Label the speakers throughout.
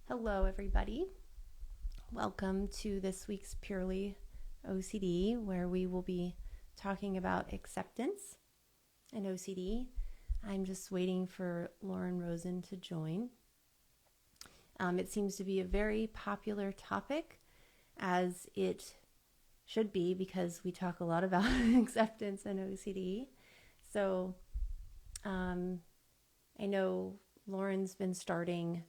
Speaker 1: Hello, everybody. Welcome to this week's Purely OCD, where we will be talking about acceptance and OCD. I'm just waiting for Lauren Rosen to join. It seems to be a very popular topic, as it should be, because we talk a lot about acceptance and OCD. So I know Lauren's been starting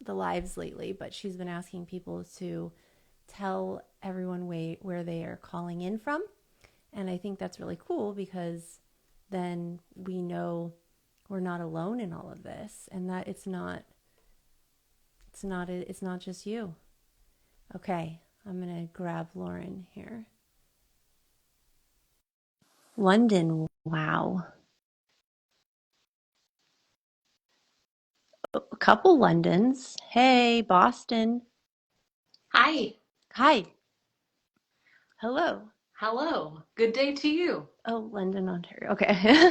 Speaker 1: the lives lately, but she's been asking people to tell everyone where they are calling in from. And I think that's really cool because then we know we're not alone in all of this, and that it's not just you. Okay, I'm going to grab Lauren here. London, wow. A couple Londons. Hey, Boston.
Speaker 2: Hi.
Speaker 1: Hi. Hello.
Speaker 2: Hello. Good day to you.
Speaker 1: Oh, London, Ontario. Okay.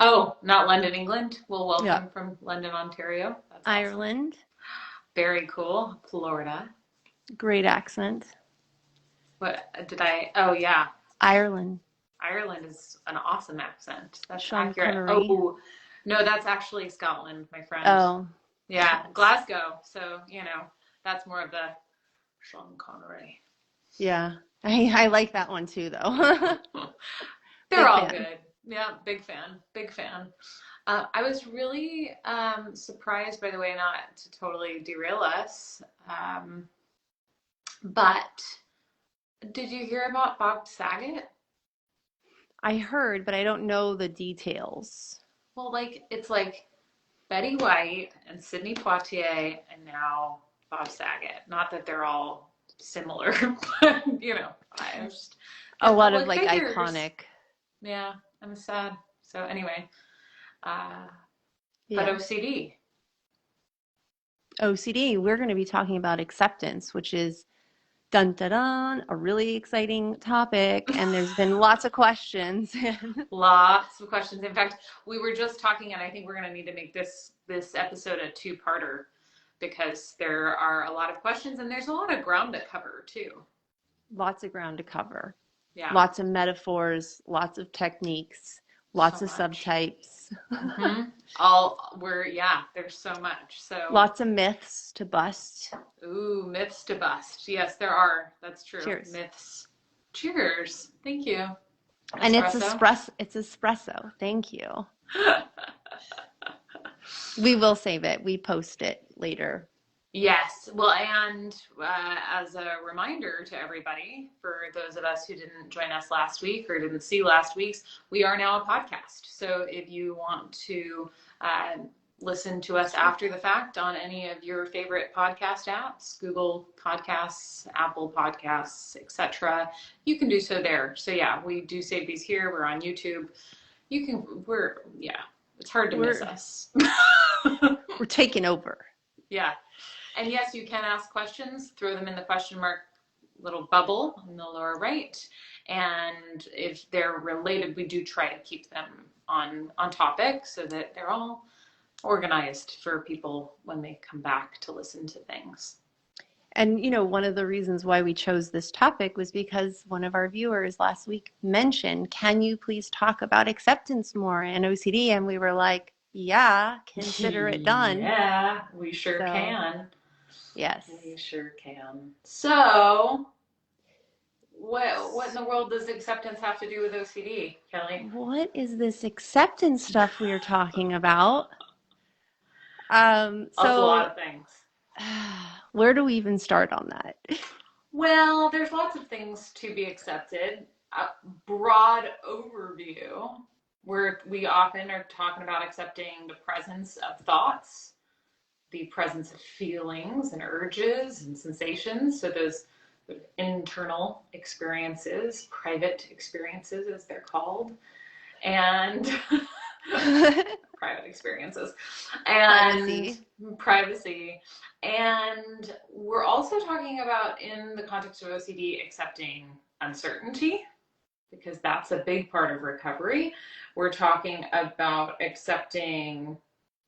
Speaker 2: Oh, not London, England. Well,
Speaker 1: Yeah.
Speaker 2: welcome from London, Ontario. That's awesome.
Speaker 1: Ireland.
Speaker 2: Very cool. Florida.
Speaker 1: Great accent.
Speaker 2: What did I? Oh, yeah.
Speaker 1: Ireland.
Speaker 2: Ireland is an awesome accent. That's
Speaker 1: Sean
Speaker 2: accurate.
Speaker 1: Connery.
Speaker 2: Oh, no, that's actually Scotland, my friend.
Speaker 1: Oh,
Speaker 2: Yeah,
Speaker 1: yes.
Speaker 2: Glasgow. So, that's more of the Sean Connery.
Speaker 1: Yeah. I like that one too, though.
Speaker 2: They're
Speaker 1: Big
Speaker 2: all
Speaker 1: fan.
Speaker 2: good. Yeah, big fan. Big fan. I was really surprised, by the way, not to totally derail us, but did you hear about Bob Saget?
Speaker 1: I heard, but I don't know the details.
Speaker 2: Well, it's like Betty White and Sidney Poitier, and now Bob Saget. Not that they're all similar, but I just
Speaker 1: A lot of
Speaker 2: public
Speaker 1: like
Speaker 2: figures.
Speaker 1: iconic.
Speaker 2: Yeah, I'm sad. So anyway, uh, but
Speaker 1: Yeah.
Speaker 2: OCD.
Speaker 1: OCD, we're going to be talking about acceptance, which is dun dun dun, a really exciting topic. And there's been lots of questions.
Speaker 2: Lots of questions. In fact, we were just talking, and I think we're going to need to make this episode a two-parter because there are a lot of questions and there's a lot of ground to cover too.
Speaker 1: Lots of ground to cover.
Speaker 2: Yeah,
Speaker 1: Lots of metaphors, lots of techniques, lots
Speaker 2: so
Speaker 1: of
Speaker 2: much.
Speaker 1: subtypes,
Speaker 2: There's so much. So,
Speaker 1: lots of myths to bust.
Speaker 2: ooh, myths to bust. Yes, there are. That's true.
Speaker 1: Cheers.
Speaker 2: Myths. Cheers. Thank you.
Speaker 1: And
Speaker 2: Espresso.
Speaker 1: it's espresso. Thank you. We will save it. We post it later.
Speaker 2: Yes. Well, and as a reminder to everybody, for those of us who didn't join us last week or didn't see last week's, we are now a podcast. So if you want to uh, listen to us after the fact on any of your favorite podcast apps, Google Podcasts, Apple Podcasts, etc., you can do so there. So yeah, we do save these here. We're on YouTube. It's hard to miss
Speaker 1: We're
Speaker 2: us.
Speaker 1: we're taking over.
Speaker 2: Yeah. And yes, you can ask questions, throw them in the question mark little bubble in the lower right. And if they're related, we do try to keep them on topic so that they're all organized for people when they come back to listen to things.
Speaker 1: And one of the reasons why we chose this topic was because one of our viewers last week mentioned, "Can you please talk about acceptance more and OCD?" And we were like, "Yeah, consider it done."
Speaker 2: Yeah, we sure
Speaker 1: So,
Speaker 2: can.
Speaker 1: yes.
Speaker 2: We sure can. So, what in the world does acceptance have to do with OCD, Kelley?
Speaker 1: What is this acceptance stuff we are talking about?
Speaker 2: That's a lot
Speaker 1: So
Speaker 2: of things.
Speaker 1: where do we even start on that?
Speaker 2: Well, there's lots of things to be accepted. A broad overview, where we often are talking about accepting the presence of thoughts, the presence of feelings and urges and sensations. So those internal experiences, private experiences as they're called, and private experiences and
Speaker 1: Privacy.
Speaker 2: privacy. And we're also talking about, in the context of OCD, accepting uncertainty, because that's a big part of recovery. We're talking about accepting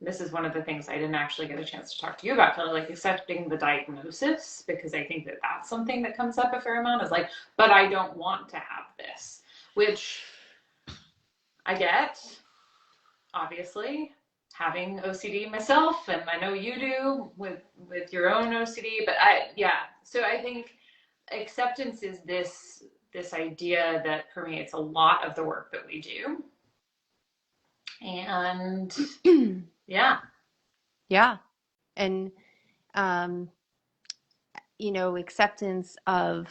Speaker 2: this is one of the things I didn't actually get a chance to talk to you about, Kelly, like accepting the diagnosis, because I think that that's something that comes up a fair amount is like, but I don't want to have this, which I get, obviously, having OCD myself, and I know you do with your own OCD, but so I think acceptance is this idea that permeates a lot of the work that we do. And yeah.
Speaker 1: Yeah. And, acceptance of,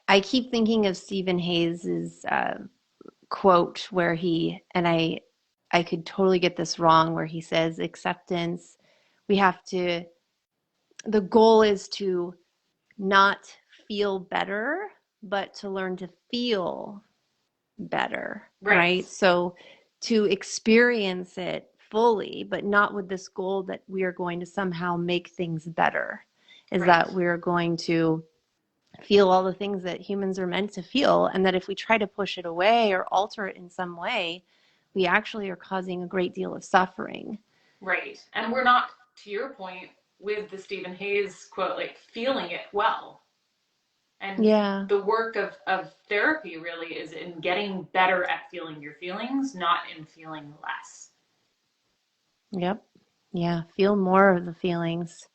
Speaker 1: I keep thinking of Stephen Hayes's quote where and I could totally get this wrong, where he says acceptance, the goal is to not feel better, but to learn to feel better, right? So to experience it fully, but not with this goal that we are going to somehow make things better, is that we're going to feel all the things that humans are meant to feel, and that if we try to push it away or alter it in some way, we actually are causing a great deal of suffering.
Speaker 2: Right. And we're not, to your point, with the Stephen Hayes quote, like feeling it well. And the work of therapy really is in getting better at feeling your feelings, not in feeling less.
Speaker 1: Yep. Yeah. Feel more of the feelings.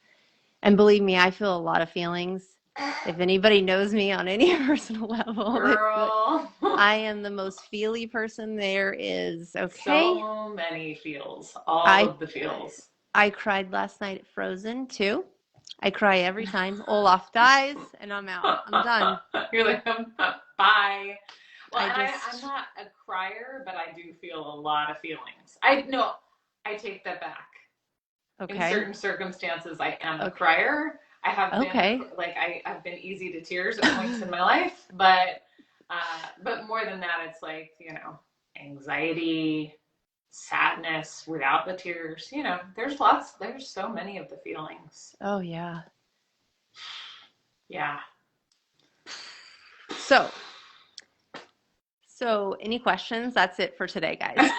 Speaker 1: And believe me, I feel a lot of feelings. If anybody knows me on any personal level,
Speaker 2: girl,
Speaker 1: I am the most feely person there is. Okay.
Speaker 2: So many feels. All of the feels.
Speaker 1: I cried last night at Frozen too. I cry every time Olaf dies, and I'm out. I'm done.
Speaker 2: You're like, bye. Well, I'm not a crier, but I do feel a lot of feelings. I take that back. Okay. In certain circumstances, I am a crier. I have been I've been easy to tears at points in my life, but more than that, it's like, anxiety, sadness without the tears. There's so many of the feelings.
Speaker 1: Oh yeah.
Speaker 2: Yeah.
Speaker 1: So any questions? That's it for today, guys.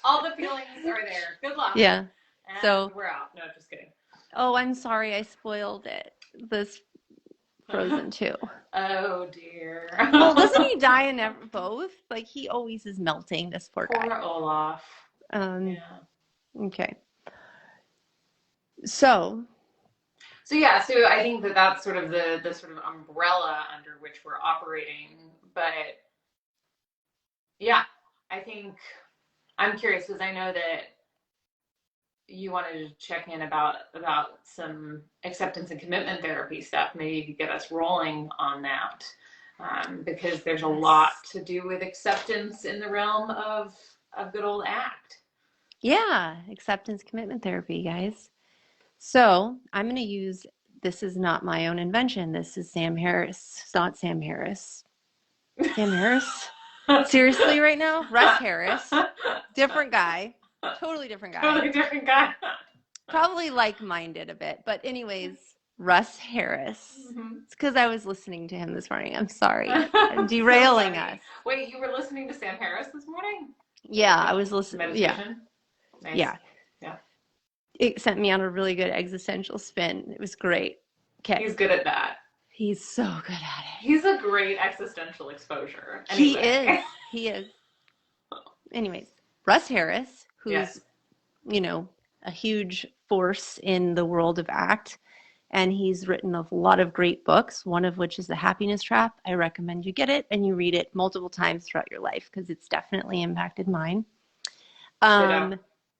Speaker 2: All the feelings are there. Good luck.
Speaker 1: Yeah.
Speaker 2: And we're out. No, just kidding.
Speaker 1: Oh, I'm sorry. I spoiled it. This Frozen 2.
Speaker 2: Oh, dear.
Speaker 1: Well, doesn't he die in both? Like, he always is melting, this poor guy.
Speaker 2: Poor Olaf.
Speaker 1: Yeah. Okay. So I think that's sort of the sort of umbrella under which we're operating. But yeah, I think I'm curious, because I know that you wanted to check in about some acceptance and commitment therapy stuff. Maybe you could get us rolling on that, because there's a lot to do with acceptance in the realm of good old ACT. Yeah, acceptance commitment therapy, guys. So I'm going to use, this is not my own invention. This is Sam Harris. It's not Sam Harris. Sam Harris? Seriously right now? Russ Harris. Different guy. Totally different guy.
Speaker 2: Totally different guy.
Speaker 1: Probably like-minded a bit. But anyways, Russ Harris. Mm-hmm. It's because I was listening to him this morning. I'm sorry. I'm derailing us.
Speaker 2: Wait, you were listening to Sam Harris this morning?
Speaker 1: Yeah, I was listening.
Speaker 2: Meditation?
Speaker 1: Yeah.
Speaker 2: Nice.
Speaker 1: Yeah.
Speaker 2: Yeah.
Speaker 1: It sent me on a really good existential spin. It was great. Okay.
Speaker 2: He's good at that.
Speaker 1: He's so good at it.
Speaker 2: He's a great existential exposure. Anyway.
Speaker 1: He is. Anyways, Russ Harris, who's, a huge force in the world of ACT, and he's written a lot of great books, one of which is The Happiness Trap. I recommend you get it and you read it multiple times throughout your life, because it's definitely impacted mine.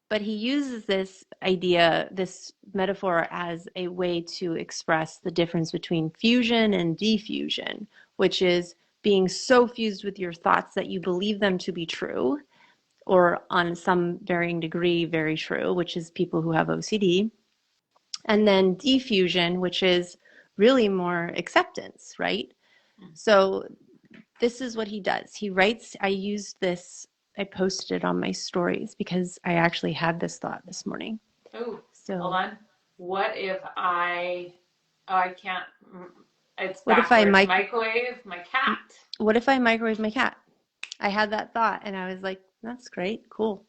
Speaker 1: But he uses this idea, this metaphor, as a way to express the difference between fusion and diffusion, which is being so fused with your thoughts that you believe them to be true, or on some varying degree, very true, which is people who have OCD. And then diffusion, which is really more acceptance, right? So this is what he does. He writes, I posted it on my stories because I actually had this thought this morning.
Speaker 2: Oh, so hold on. What if I can't, it's backwards. What if I microwave my cat?
Speaker 1: What if I microwave my cat? I had that thought and I was like, that's great, cool.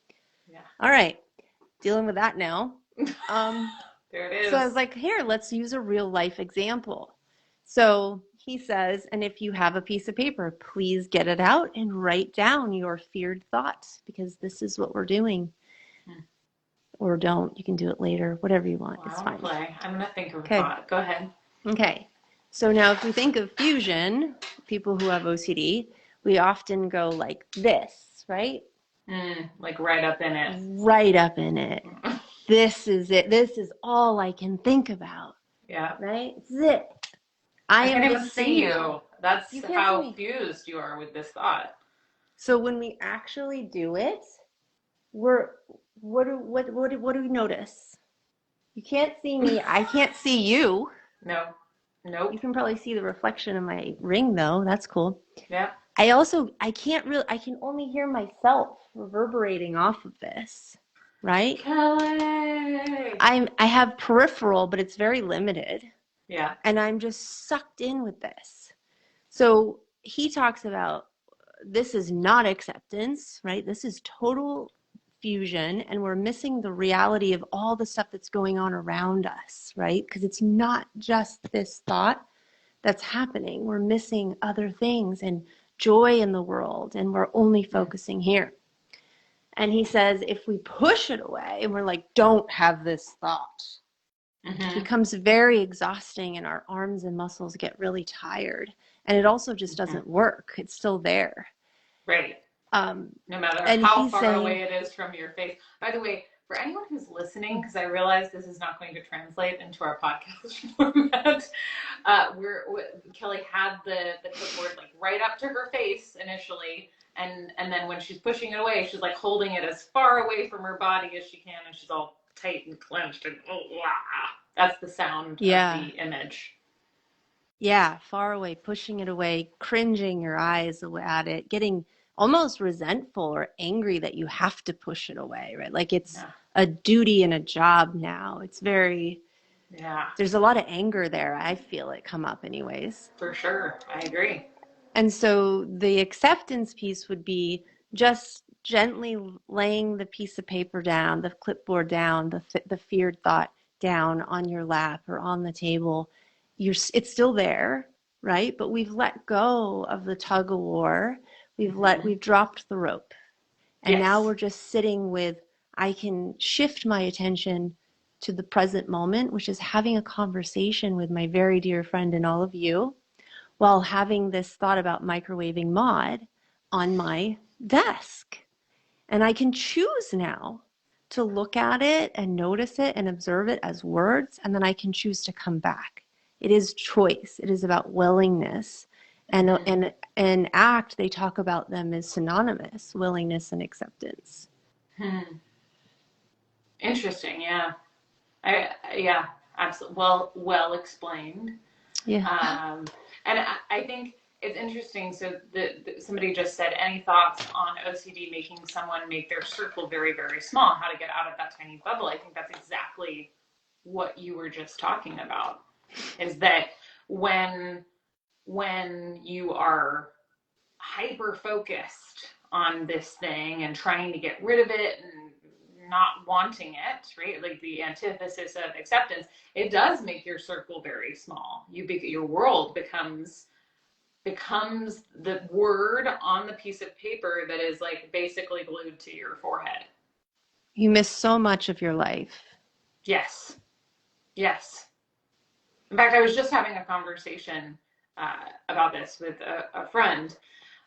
Speaker 1: All right, dealing with that now.
Speaker 2: There it
Speaker 1: So I
Speaker 2: is.
Speaker 1: was like, here, let's use a real life example. So he says, and if you have a piece of paper, please get it out and write down your feared thoughts, because this is what we're doing. Or don't. You can do it later, whatever you want.
Speaker 2: Well,
Speaker 1: It's
Speaker 2: I want
Speaker 1: fine.
Speaker 2: to play. I'm going to think of a
Speaker 1: Okay.
Speaker 2: thought. Go ahead.
Speaker 1: Okay. So now if we think of fusion, people who have OCD, we often go like this, right?
Speaker 2: Like right up in it.
Speaker 1: Right up in it. This is it. This is all I can think about.
Speaker 2: Yeah.
Speaker 1: Right? This is it. I
Speaker 2: I
Speaker 1: am
Speaker 2: can't
Speaker 1: the
Speaker 2: even see
Speaker 1: same.
Speaker 2: you. That's
Speaker 1: You can't see
Speaker 2: how
Speaker 1: me.
Speaker 2: fused you are with this thought.
Speaker 1: So when we actually do it, we're what do we notice? You can't see me. I can't see you.
Speaker 2: No.
Speaker 1: You
Speaker 2: Nope.
Speaker 1: can probably see the reflection of my ring though. That's cool.
Speaker 2: Yeah.
Speaker 1: I can't really, I can only hear myself reverberating off of this, right?
Speaker 2: Kelley.
Speaker 1: I have peripheral, but it's very limited.
Speaker 2: Yeah.
Speaker 1: And I'm just sucked in with this. So he talks about this is not acceptance, right? This is total fusion, and we're missing the reality of all the stuff that's going on around us, right? Because it's not just this thought that's happening. We're missing other things and joy in the world, and we're only focusing here. And he says if we push it away and we're like, don't have this thought, it becomes very exhausting and our arms and muscles get really tired. And it also just doesn't work. It's still there.
Speaker 2: Right. No matter
Speaker 1: And
Speaker 2: how
Speaker 1: he's
Speaker 2: far
Speaker 1: saying,
Speaker 2: away it is from your face. By the way, for anyone who's listening, because I realize this is not going to translate into our podcast format, Kelley had the clipboard like right up to her face initially, and then when she's pushing it away, she's like holding it as far away from her body as she can, and she's all tight and clenched, and that's the sound of the image.
Speaker 1: Yeah, far away, pushing it away, cringing your eyes at it, getting almost resentful or angry that you have to push it away, right? Like it's a duty and a job now. It's very, there's a lot of anger there. I feel it come up anyways.
Speaker 2: For sure. I agree.
Speaker 1: And so the acceptance piece would be just gently laying the piece of paper down, the clipboard down, the feared thought down on your lap or on the table. It's still there, right? But we've let go of the tug of war. We've dropped the rope. And now we're just sitting with, I can shift my attention to the present moment, which is having a conversation with my very dear friend and all of you, while having this thought about microwaving Maud on my desk. And I can choose now to look at it and notice it and observe it as words, and then I can choose to come back. It is choice. It is about willingness. And ACT, they talk about them as synonymous, willingness and acceptance.
Speaker 2: Interesting, yeah. Absolutely. Well explained.
Speaker 1: Yeah.
Speaker 2: And I think it's interesting. So somebody just said, any thoughts on OCD making someone make their circle very, very small, how to get out of that tiny bubble. I think that's exactly what you were just talking about, is that when you are hyper focused on this thing and trying to get rid of it and not wanting it, right? Like the antithesis of acceptance, it does make your circle very small. Your world becomes the word on the piece of paper that is like basically glued to your forehead.
Speaker 1: You miss so much of your life.
Speaker 2: Yes. In fact, I was just having a conversation about this with a friend,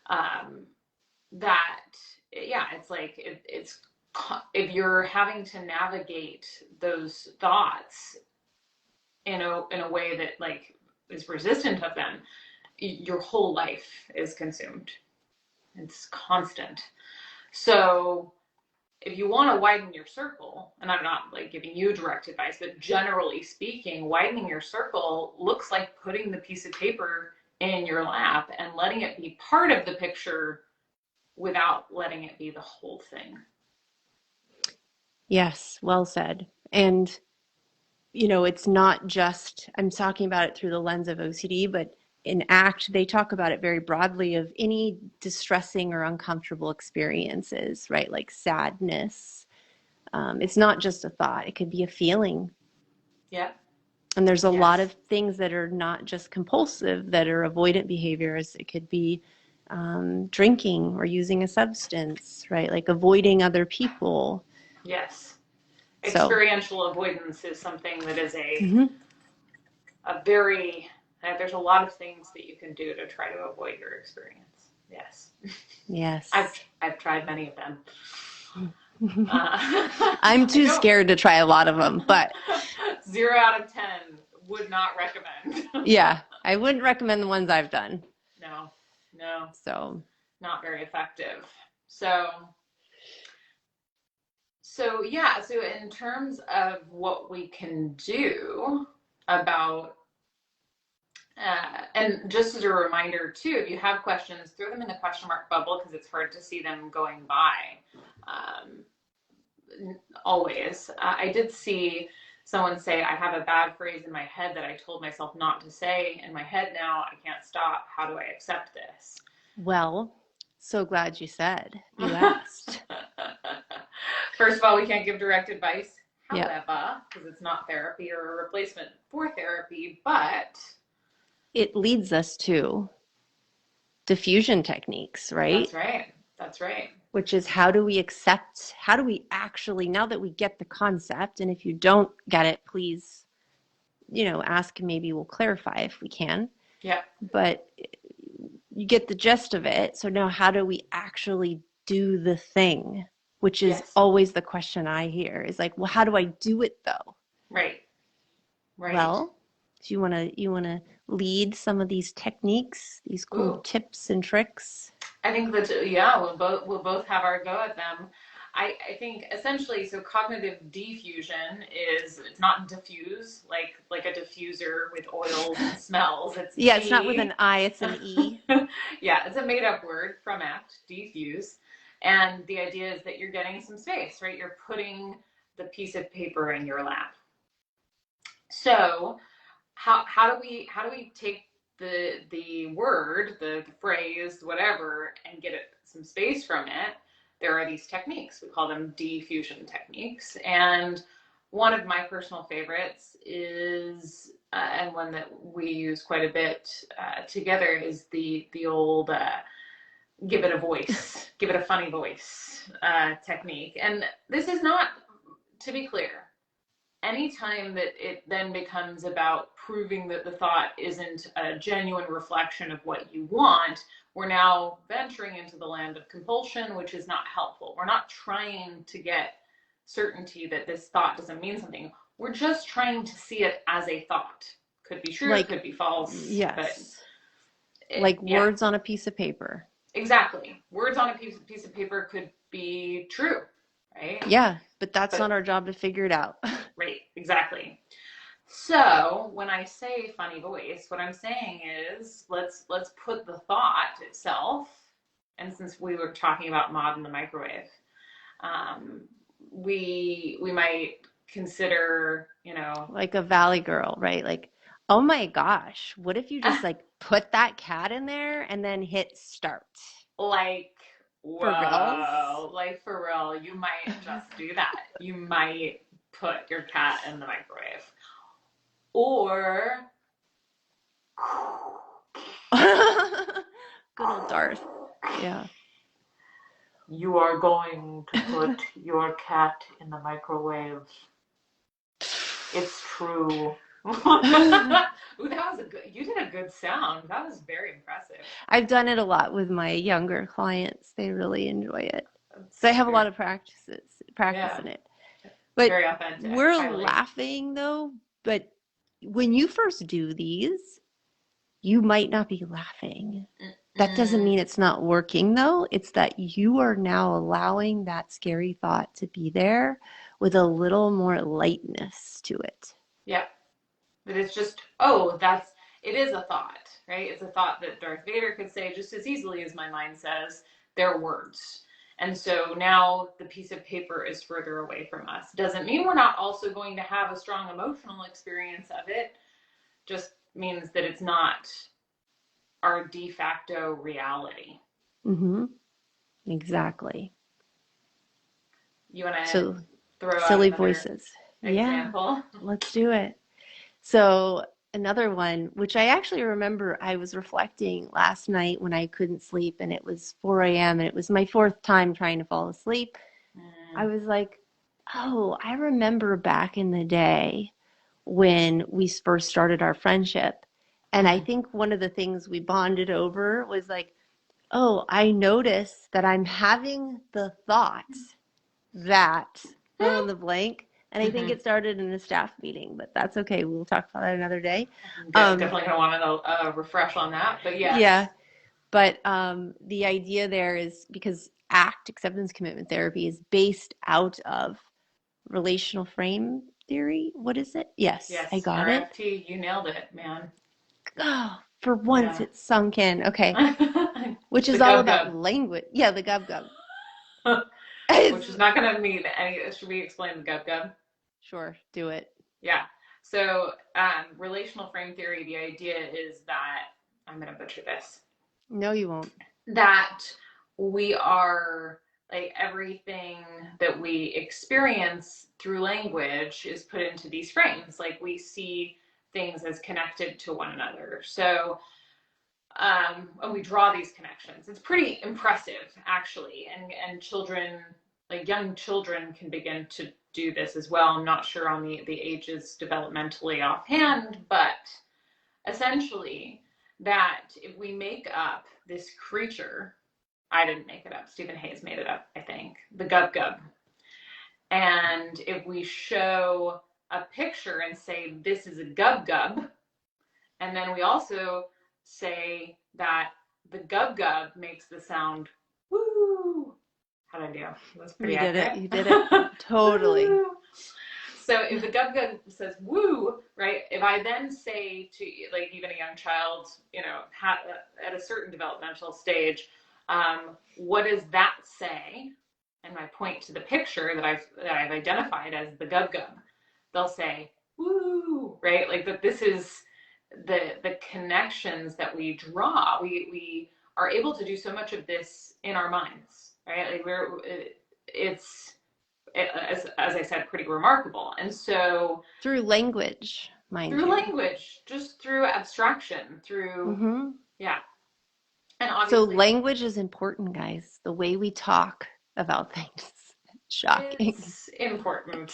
Speaker 2: that it's like it's if you're having to navigate those thoughts in a way that like is resistant of them, your whole life is consumed. It's constant. So if you want to widen your circle, and I'm not like giving you direct advice, but generally speaking, widening your circle looks like putting the piece of paper in your lap and letting it be part of the picture without letting it be the whole thing.
Speaker 1: Yes, well said. And, it's not just, I'm talking about it through the lens of OCD, but in ACT, they talk about it very broadly of any distressing or uncomfortable experiences, right? Like sadness, It's not just a thought. It could be a feeling.
Speaker 2: Yeah.
Speaker 1: And there's a lot
Speaker 2: Yes.
Speaker 1: of things that are not just compulsive, that are avoidant behaviors. It could be drinking or using a substance, right? Like avoiding other people.
Speaker 2: Yes.
Speaker 1: So,
Speaker 2: Experiential avoidance is something that is
Speaker 1: mhm.
Speaker 2: a very, there's a lot of things that you can do to try to avoid your experience. Yes.
Speaker 1: Yes.
Speaker 2: I've tried many of them.
Speaker 1: I'm
Speaker 2: I
Speaker 1: too
Speaker 2: don't.
Speaker 1: scared to try a lot of them, but
Speaker 2: 0 out of 10 would not recommend.
Speaker 1: yeah, I wouldn't recommend the ones I've done.
Speaker 2: No, no,
Speaker 1: So,
Speaker 2: not very effective. So yeah, so in terms of what we can do about, and just as a reminder too, if you have questions, throw them in the question mark bubble because it's hard to see them going by. Um, Always. I did see someone say, I have a bad phrase in my head that I told myself not to say in my head now. I can't stop. How do I accept this?
Speaker 1: well, so glad you asked.
Speaker 2: First of all, we can't give direct advice,
Speaker 1: Yeah.
Speaker 2: however, because it's not therapy or a replacement for therapy, but
Speaker 1: It leads us to diffusion techniques, right?
Speaker 2: that's right. That's right.
Speaker 1: Which is how do we actually, now that we get the concept, and if you don't get it, please, ask, and maybe we'll clarify if we can.
Speaker 2: Yeah.
Speaker 1: But you get the gist of it. So now how do we actually do the thing? Which is
Speaker 2: Yes.
Speaker 1: always the question I hear is like, well, how do I do it though?
Speaker 2: Right. Right.
Speaker 1: Well, do you wanna lead some of these techniques, these cool
Speaker 2: Ooh.
Speaker 1: tips and tricks?
Speaker 2: I think that yeah, we'll both have our go at them. I think essentially, so cognitive diffusion is, it's not diffuse like a diffuser with oils and smells. It's
Speaker 1: Yeah, it's not with
Speaker 2: D.
Speaker 1: an I, it's an E.
Speaker 2: Yeah, it's a made up word from act, diffuse. And the idea is that you're getting some space, right? You're putting the piece of paper in your lap. So how do we take the word, the phrase, whatever, and get it some space from it? There are these techniques. We call them diffusion techniques. And one of my personal favorites is, and one that we use quite a bit together, is the old give it a voice, give it a funny voice technique. And this is not, to be clear, anytime that it then becomes about proving that the thought isn't a genuine reflection of what you want, we're now venturing into the land of compulsion, which is not helpful. We're not trying to get certainty that this thought doesn't mean something. We're just trying to see it as a thought. Could be true,
Speaker 1: Like,
Speaker 2: could be false, but
Speaker 1: yes. Like
Speaker 2: yeah,
Speaker 1: words on a piece of paper.
Speaker 2: exactly. Words on a piece of paper could be true, right?
Speaker 1: Yeah, but that's not
Speaker 2: But
Speaker 1: our job to figure it out.
Speaker 2: right, exactly. So when I say funny voice, what I'm saying is let's put the thought itself, and since we were talking about mod in the microwave, um, we might consider,
Speaker 1: Like a valley girl, right? Like, oh my gosh, what if you just like put that cat in there and then hit start?
Speaker 2: like,
Speaker 1: For reals?
Speaker 2: whoa, like for real, you might just do that. You might put your cat in the microwave, or
Speaker 1: Good old Darth. Yeah.
Speaker 2: you are going to put your cat in the microwave. It's true. Ooh, that was you did a good sound. That was very impressive.
Speaker 1: I've done it a lot with my younger clients. They really enjoy it.
Speaker 2: That's
Speaker 1: So I have a
Speaker 2: very,
Speaker 1: lot of practice
Speaker 2: yeah,
Speaker 1: in it. But
Speaker 2: very authentic,
Speaker 1: we're
Speaker 2: highly.
Speaker 1: laughing though, but when you first do these, you might not be laughing. That doesn't
Speaker 2: Mm-mm.
Speaker 1: mean it's not working though. It's that you are now allowing that scary thought to be there with a little more lightness to it.
Speaker 2: Yeah, but it's just, oh, it is a thought, right? It's a thought that Darth Vader could say just as easily as my mind says. They're words. And so now the piece of paper is further away from us. Doesn't mean we're not also going to have a strong emotional experience of it. Just means that it's not our de facto reality.
Speaker 1: Mm-hmm. Exactly.
Speaker 2: You want to
Speaker 1: So
Speaker 2: throw out
Speaker 1: Silly
Speaker 2: another
Speaker 1: voices. Yeah,
Speaker 2: example?
Speaker 1: let's do it. So another one, which I actually remember I was reflecting last night when I couldn't sleep and it was 4 a.m. and it was my fourth time trying to fall asleep. I
Speaker 2: Mm.
Speaker 1: was like, oh, I remember back in the day when we first started our friendship. And I
Speaker 2: Mm.
Speaker 1: think one of the things we bonded over was like, oh, I notice that I'm having the thought that fill in the blank. And I think
Speaker 2: Mm-hmm.
Speaker 1: it started in a staff meeting, but that's okay. We'll talk about that another day. Um,
Speaker 2: Definitely gonna want to refresh on that, but
Speaker 1: yeah,
Speaker 2: yes.
Speaker 1: but the idea there is because ACT, acceptance commitment therapy, is based out of relational frame theory. What is it? Yes, I
Speaker 2: Yes,
Speaker 1: got it.
Speaker 2: RFT, you nailed it, man.
Speaker 1: Oh, for once
Speaker 2: Yeah.
Speaker 1: it sunk in. Okay. Which
Speaker 2: The
Speaker 1: is all
Speaker 2: gub
Speaker 1: about
Speaker 2: gub,
Speaker 1: language. Yeah, the gub gub.
Speaker 2: which is not going to mean any. Should we explain the gub gub?
Speaker 1: Sure, do it.
Speaker 2: Yeah. So, relational frame theory, the idea is that, I'm going to butcher this,
Speaker 1: No, you won't.
Speaker 2: that we are like everything that we experience through language is put into these frames. Like we see things as connected to one another. So, and we draw these connections. It's pretty impressive, actually. And children, like young children, can begin to do this as well. I'm not sure on the ages developmentally offhand, but essentially, that if we make up this creature, I didn't make it up, Stephen Hayes made it up, I think, the gub gub. And if we show a picture and say, this is a gub gub, and then we also say that the gub gub makes the sound woo. How did I do? That's pretty
Speaker 1: You did it.
Speaker 2: accurate.
Speaker 1: You did it. Totally.
Speaker 2: Woo. So if the gub gub says woo, right? If I then say to like even a young child, at a certain developmental stage, what does that say? And I point to the picture that I've identified as the gub gub. They'll say woo, right? Like that. This is the connections that we draw. We are able to do so much of this in our minds, right? Like it's as I said, pretty remarkable. And so
Speaker 1: Through language, mind
Speaker 2: through
Speaker 1: you.
Speaker 2: language, just through abstraction, through,
Speaker 1: Mm-hmm.
Speaker 2: yeah. And
Speaker 1: So
Speaker 2: obviously,
Speaker 1: language is important, guys. The way we talk about things. Shocking.
Speaker 2: it's important.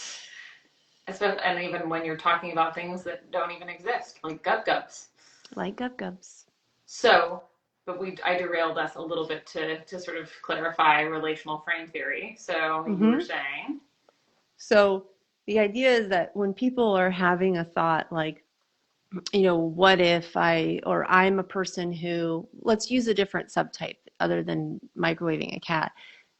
Speaker 2: Especially, and even when you're talking about things that don't even exist, like gut guts.
Speaker 1: Like gub gubs.
Speaker 2: So, but I derailed us a little bit to sort of clarify relational frame theory. So you were
Speaker 1: Mm-hmm.
Speaker 2: saying,
Speaker 1: So the idea is that when people are having a thought like, what if or I'm a person who, let's use a different subtype other than microwaving a cat,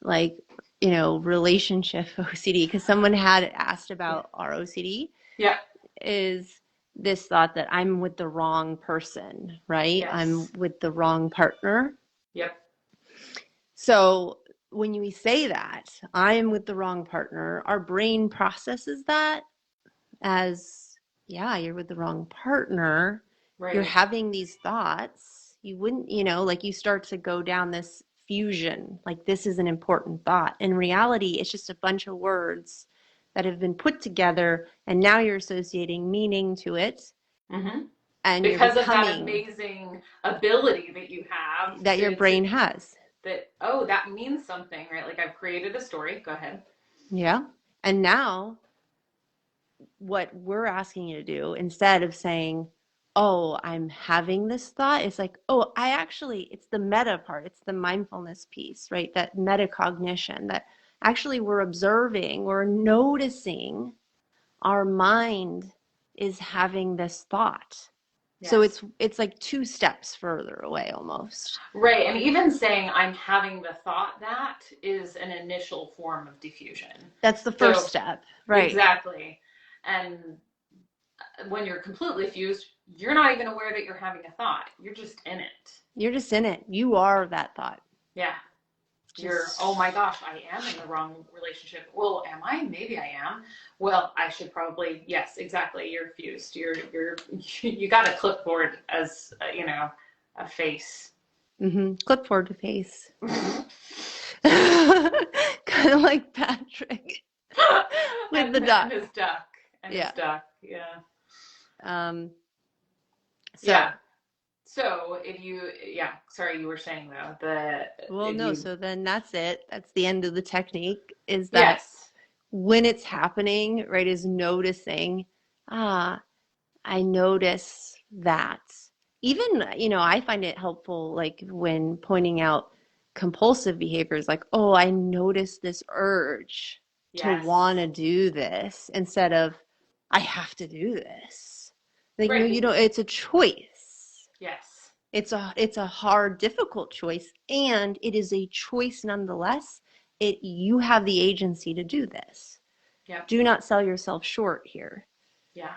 Speaker 1: like, relationship OCD, because someone had asked
Speaker 2: yeah,
Speaker 1: about our OCD,
Speaker 2: yeah,
Speaker 1: is this thought that I'm with the wrong person, right? I'm
Speaker 2: yes,
Speaker 1: with the wrong partner.
Speaker 2: yep,
Speaker 1: So when we say that, I am with the wrong partner, our brain processes that as, yeah, you're with the wrong partner. You're
Speaker 2: right,
Speaker 1: having these thoughts. You wouldn't, like you start to go down this fusion, like this is an important thought. In reality, it's just a bunch of words that have been put together, and now you're associating meaning to it,
Speaker 2: mm-hmm.
Speaker 1: and you're
Speaker 2: Because of that
Speaker 1: becoming
Speaker 2: amazing ability that you have
Speaker 1: that your
Speaker 2: to
Speaker 1: brain has.
Speaker 2: that, oh, that means something, right? Like I've created a story. Go ahead.
Speaker 1: Yeah. And now what we're asking you to do, instead of saying, oh, I'm having this thought, it's like, oh, it's the meta part, it's the mindfulness piece, right? That metacognition, that actually we're noticing our mind is having this thought. So
Speaker 2: Yes.
Speaker 1: it's like two steps further away almost.
Speaker 2: Right. And even saying I'm having the thought, that is an initial form of diffusion.
Speaker 1: That's the first
Speaker 2: So
Speaker 1: step, right?
Speaker 2: exactly. And when you're completely fused, you're not even aware that you're having a thought. You're just in it.
Speaker 1: You're just in it. You are that thought.
Speaker 2: Yeah. Oh my
Speaker 1: Just
Speaker 2: gosh, I am in the wrong relationship. Well, am I? Maybe I am. Well, I should probably, yes, exactly. You're fused. You got a clipboard as, a face.
Speaker 1: clipboard to face. Kind of like Patrick. with the
Speaker 2: and
Speaker 1: duck.
Speaker 2: his duck. And his
Speaker 1: Yeah.
Speaker 2: duck. Yeah.
Speaker 1: So,
Speaker 2: Yeah. So if you, yeah, sorry, you were saying though that
Speaker 1: well,
Speaker 2: if
Speaker 1: no,
Speaker 2: you,
Speaker 1: so then that's it. That's the end of the technique, is that
Speaker 2: yes,
Speaker 1: when it's happening, right, is noticing, ah, I notice that. Even, I find it helpful, like when pointing out compulsive behaviors, like, oh, I notice this urge to want
Speaker 2: yes,
Speaker 1: to do this instead of, I have to do this. Like, no,
Speaker 2: right,
Speaker 1: it's a choice.
Speaker 2: yes,
Speaker 1: It's a hard, difficult choice, and it is a choice nonetheless. You have the agency to do this.
Speaker 2: yep,
Speaker 1: Do not sell yourself short here.
Speaker 2: yeah,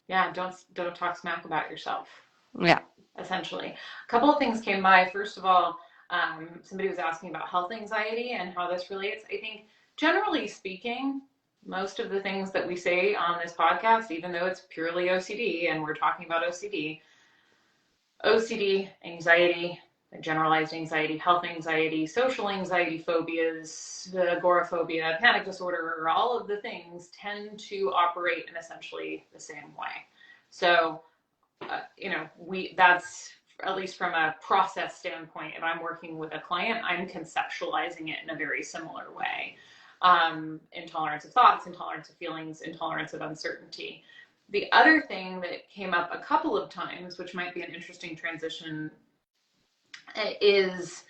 Speaker 2: yeah. Don't talk smack about yourself.
Speaker 1: Yeah.
Speaker 2: Essentially, a couple of things came by. First of all, somebody was asking about health anxiety and how this relates. I think generally speaking, most of the things that we say on this podcast, even though it's purely OCD and we're talking about OCD, anxiety, generalized anxiety, health anxiety, social anxiety, phobias, agoraphobia, panic disorder, all of the things tend to operate in essentially the same way. So, that's at least from a process standpoint. If I'm working with a client, I'm conceptualizing it in a very similar way. Intolerance of thoughts, intolerance of feelings, intolerance of uncertainty. The other thing that came up a couple of times, which might be an interesting transition, is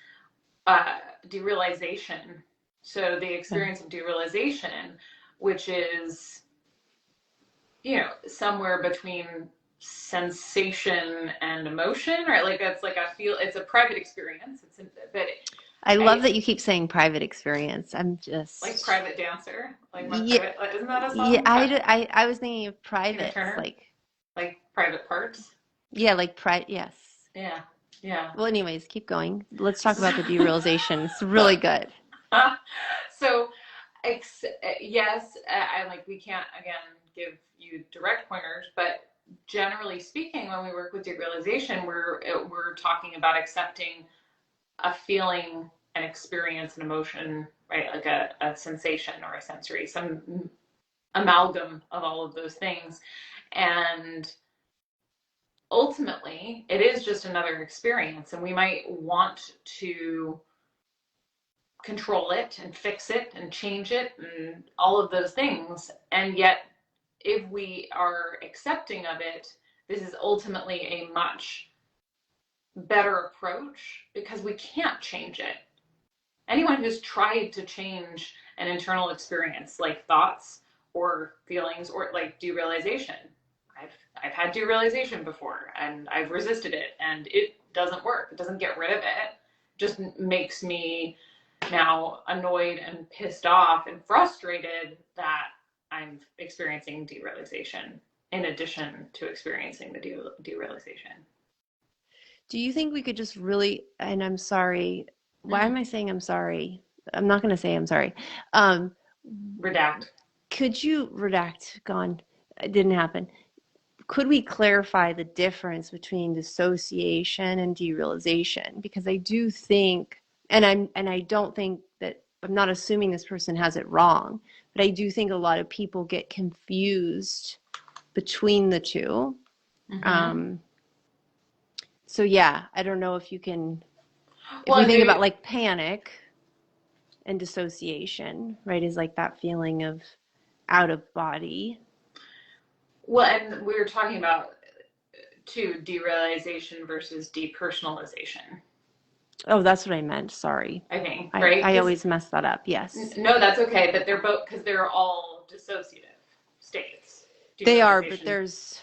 Speaker 2: derealization. So the
Speaker 1: Okay.
Speaker 2: experience of derealization, which is, somewhere between sensation and emotion, right? Like that's like it's a private experience. But
Speaker 1: I love
Speaker 2: I
Speaker 1: that you keep saying private experience. I'm
Speaker 2: like
Speaker 1: just,
Speaker 2: private dancer, like my
Speaker 1: yeah,
Speaker 2: private. Isn't that a
Speaker 1: yeah.
Speaker 2: song?
Speaker 1: I was thinking of
Speaker 2: Tina
Speaker 1: privates,
Speaker 2: Turner, like private parts.
Speaker 1: yeah, like yes.
Speaker 2: Yeah, yeah.
Speaker 1: Well, anyways, keep going. Let's talk about the derealization. It's really good.
Speaker 2: So, yes, I like we can't again give you direct pointers, but generally speaking, when we work with derealization, we're talking about accepting a feeling, an experience, an emotion, right? Like a sensation or a sensory, some amalgam of all of those things, and ultimately, it is just another experience, and we might want to control it and fix it and change it and all of those things. And yet, if we are accepting of it, this is ultimately a much better approach because we can't change it. Anyone who's tried to change an internal experience like thoughts or feelings or like derealization, I've had derealization before and I've resisted it and it doesn't work. It doesn't get rid of it. It just makes me now annoyed and pissed off and frustrated that I'm experiencing derealization in addition to experiencing the derealization.
Speaker 1: Do you think we could just really, and I'm sorry, why
Speaker 2: Mm-hmm.
Speaker 1: am I saying I'm sorry? I'm not going to say I'm sorry. Um,
Speaker 2: Redact.
Speaker 1: could you redact? Gone. It didn't happen. Could we clarify the difference between dissociation and derealization? Because I do think, and I don't think that, I'm not assuming this person has it wrong, but I do think a lot of people get confused between the two.
Speaker 2: Mm-hmm.
Speaker 1: Um, so yeah, I don't know if you can, if we
Speaker 2: Well,
Speaker 1: think about
Speaker 2: they
Speaker 1: like panic and dissociation, right, is like that feeling of out of body.
Speaker 2: well, and we were talking about too derealization versus depersonalization.
Speaker 1: Oh, that's what I meant. Sorry.
Speaker 2: I think,
Speaker 1: I,
Speaker 2: right?
Speaker 1: I
Speaker 2: Because
Speaker 1: always mess that up. Yes.
Speaker 2: no, that's okay. But they're both because they're all dissociative states.
Speaker 1: They are, but
Speaker 2: Derealization.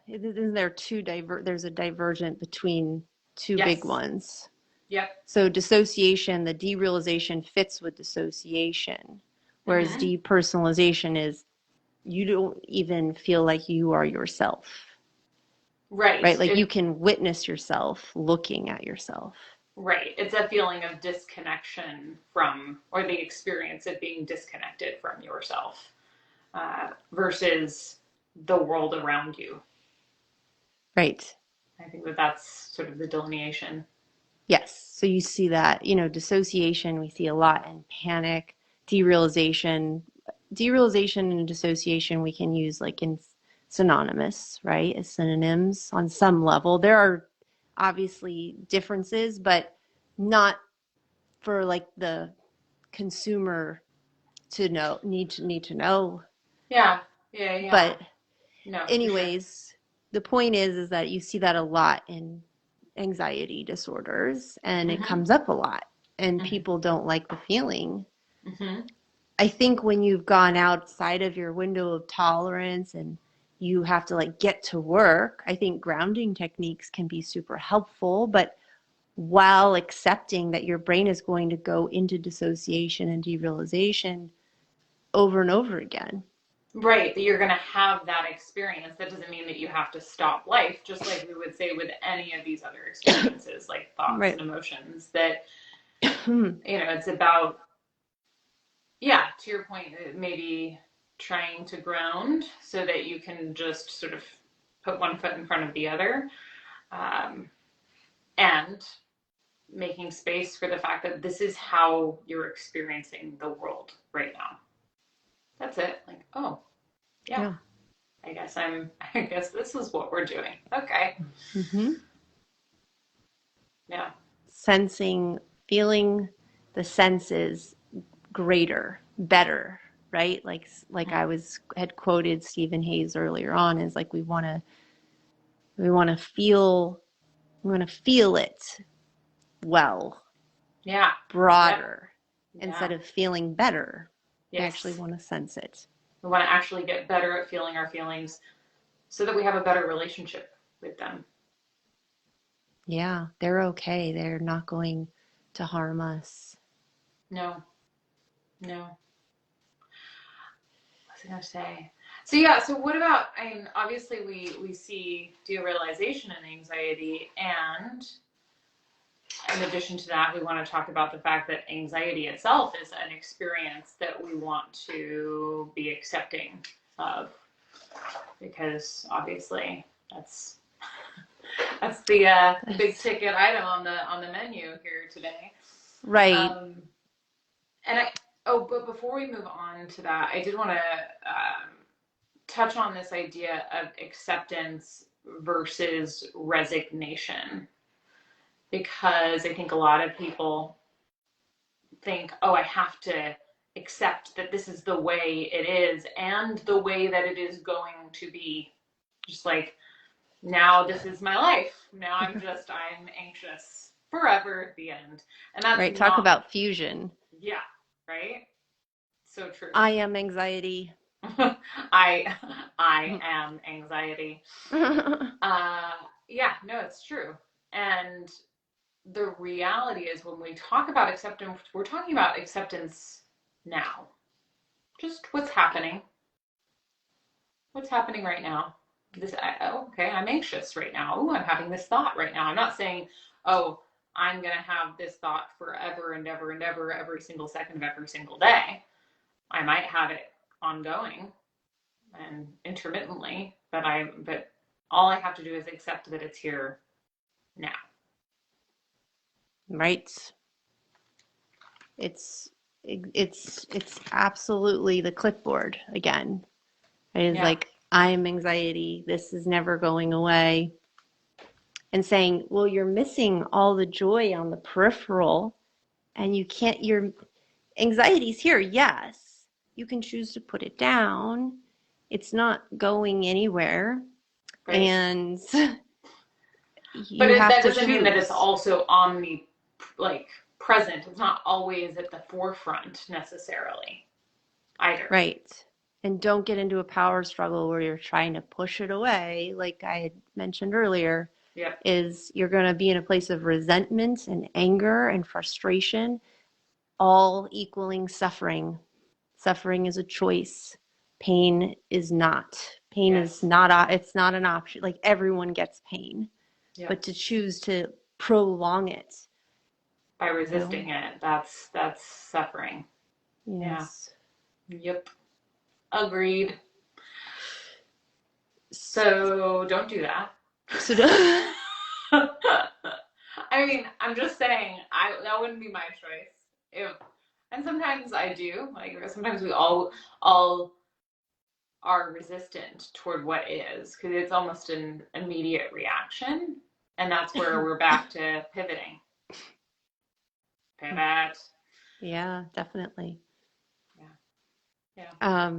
Speaker 1: isn't there there's a divergent between two big
Speaker 2: Yes.
Speaker 1: ones.
Speaker 2: Yep.
Speaker 1: So dissociation, the derealization fits with dissociation, whereas
Speaker 2: Mm-hmm.
Speaker 1: depersonalization is you don't even feel like you are yourself,
Speaker 2: Right.
Speaker 1: right? Like you can witness yourself looking at yourself.
Speaker 2: Right. It's a feeling of disconnection from, or the experience of being disconnected from yourself versus the world around you.
Speaker 1: Right.
Speaker 2: I think that that's sort of the delineation.
Speaker 1: Yes. So you see that, dissociation we see a lot in panic, derealization derealization and dissociation we can use like in synonymous, right? As synonyms on some level. There are obviously differences, but not for like the consumer to know, need to know.
Speaker 2: Yeah. Yeah. Yeah.
Speaker 1: But
Speaker 2: No, for sure.
Speaker 1: anyways, the point is that you see that a lot in anxiety disorders and it
Speaker 2: Mm-hmm.
Speaker 1: comes up a lot and
Speaker 2: Mm-hmm.
Speaker 1: people don't like the feeling.
Speaker 2: Mm-hmm.
Speaker 1: I think when you've gone outside of your window of tolerance and you have to like get to work, I think grounding techniques can be super helpful, but while accepting that your brain is going to go into dissociation and derealization over and over again.
Speaker 2: Right, that you're going to have that experience. That doesn't mean that you have to stop life, just like we would say with any of these other experiences, like thoughts
Speaker 1: Right.
Speaker 2: and emotions, that, it's about, yeah, to your point, maybe trying to ground so that you can just sort of put one foot in front of the other, um, and making space for the fact that this is how you're experiencing the world right now. That's it. Like, oh, yeah.
Speaker 1: Yeah.
Speaker 2: I guess this is what we're doing. Okay.
Speaker 1: Mm-hmm.
Speaker 2: Yeah.
Speaker 1: Sensing, feeling the senses greater, better, right? Like
Speaker 2: Mm-hmm.
Speaker 1: I had quoted Stephen Hayes earlier on is like we want to feel it well,
Speaker 2: Yeah. Yep.
Speaker 1: broader
Speaker 2: Yeah.
Speaker 1: instead of feeling better. We actually
Speaker 2: Yes.
Speaker 1: want to sense it.
Speaker 2: We want to actually get better at feeling our feelings so that we have a better relationship with them.
Speaker 1: Yeah, they're okay. They're not going to harm us.
Speaker 2: No. No. What was I gonna say? So yeah, so what about, I mean, obviously we see derealization and anxiety, and in addition to that, we want to talk about the fact that anxiety itself is an experience that we want to be accepting of, because obviously that's the big ticket item on the menu here today.
Speaker 1: Right.
Speaker 2: Um, and but before we move on to that, I did want to touch on this idea of acceptance versus resignation, because I think a lot of people think, oh, I have to accept that this is the way it is and the way that it is going to be. Just like, now this is my life. Now I'm anxious forever at the end. And that's
Speaker 1: Right. Talk
Speaker 2: not,
Speaker 1: about fusion.
Speaker 2: yeah, right? So true.
Speaker 1: I am anxiety.
Speaker 2: I I am anxiety. Uh, yeah, no, it's true. And the reality is, when we talk about acceptance, we're talking about acceptance now. Just what's happening. What's happening right now? Okay, I'm anxious right now. Oh, I'm having this thought right now. I'm not saying, oh, I'm going to have this thought forever and ever and ever, every single second of every single day. I might have it ongoing and intermittently, but all I have to do is accept that it's here now.
Speaker 1: Right. It's it's absolutely the clipboard again. It is
Speaker 2: Yeah.
Speaker 1: like I'm anxiety. This is never going away. And saying, well, you're missing all the joy on the peripheral, and you can't. Your anxiety's here. Yes, you can choose to put it down. It's not going anywhere,
Speaker 2: Right.
Speaker 1: and
Speaker 2: But
Speaker 1: you have
Speaker 2: that
Speaker 1: to
Speaker 2: doesn't mean that it's
Speaker 1: choose.
Speaker 2: also like present. It's not always at the forefront necessarily either.
Speaker 1: Right. And don't get into a power struggle where you're trying to push it away, like I had mentioned earlier,
Speaker 2: Yep.
Speaker 1: is you're going to be in a place of resentment and anger and frustration, all equaling suffering. Suffering is a choice. Pain is not. Pain is
Speaker 2: Yes.
Speaker 1: not, it's not an option. Like everyone gets pain,
Speaker 2: Yep.
Speaker 1: but to choose to prolong it,
Speaker 2: By
Speaker 1: you know?
Speaker 2: resisting it, that's suffering. Yeah.
Speaker 1: Yes.
Speaker 2: Yep. Agreed. So don't do that.
Speaker 1: So,
Speaker 2: I mean, I'm just saying, that wouldn't be my choice. If And sometimes I do. Like sometimes we all are resistant toward what is because it's almost an immediate reaction, and that's where we're back to pivoting. Pivot.
Speaker 1: Yeah, definitely.
Speaker 2: Yeah. Yeah.